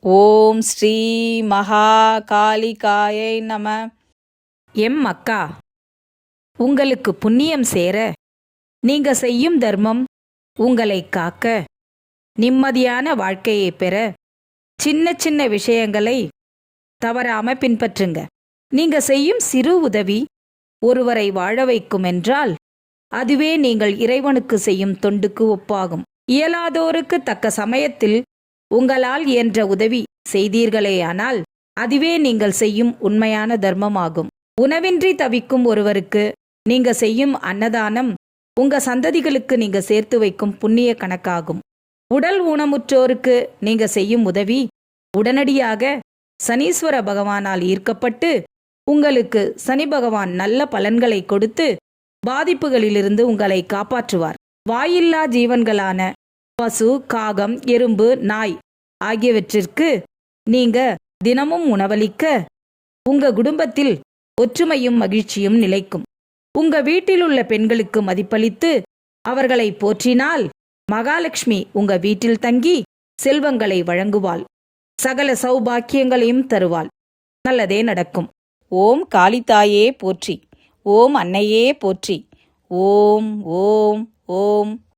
ஓம் ஸ்ரீ மகா காளிகாயை நம. அக்கா, உங்களுக்கு புண்ணியம் சேர, நீங்க செய்யும் தர்மம் உங்களை காக்க, நிம்மதியான வாழ்க்கையை பெற சின்ன சின்ன விஷயங்களை தவறாம பின்பற்றுங்க. நீங்க செய்யும் சிறு உதவி ஒருவரை வாழ வைக்கும் என்றால் அதுவே நீங்கள் இறைவனுக்கு செய்யும் தொண்டுக்கு ஒப்பாகும். இயலாதோருக்கு தக்க சமயத்தில் உங்களால் இயன்ற உதவி செய்தீர்களேயானால் அதுவே நீங்கள் செய்யும் உண்மையான தர்மமாகும். உணவின்றி தவிக்கும் ஒருவருக்கு நீங்க செய்யும் அன்னதானம் உங்க சந்ததிகளுக்கு நீங்க சேர்த்து வைக்கும் புண்ணிய கணக்காகும். உடல் ஊனமுற்றோருக்கு நீங்க செய்யும் உதவி உடனடியாக சனீஸ்வர பகவானால் ஈர்க்கப்பட்டு உங்களுக்கு சனி பகவான் நல்ல பலன்களை கொடுத்து பாதிப்புகளிலிருந்து உங்களை காப்பாற்றுவார். வாயில்லா ஜீவன்களான பசு, காகம், எறும்பு, நாய் ஆகியவற்றிற்கு நீங்க தினமும் உணவளிக்க உங்க குடும்பத்தில் ஒற்றுமையும் மகிழ்ச்சியும் நிலைக்கும். உங்க வீட்டில் உள்ள பெண்களுக்கு மதிப்பளித்து அவர்களை போற்றினால் மகாலட்சுமி உங்க வீட்டில் தங்கி செல்வங்களை வழங்குவாள், சகல சௌபாக்கியங்களையும் தருவாள். நல்லதே நடக்கும். ஓம் காளித்தாயே போற்றி. ஓம் அன்னையே போற்றி. ஓம் ஓம் ஓம்.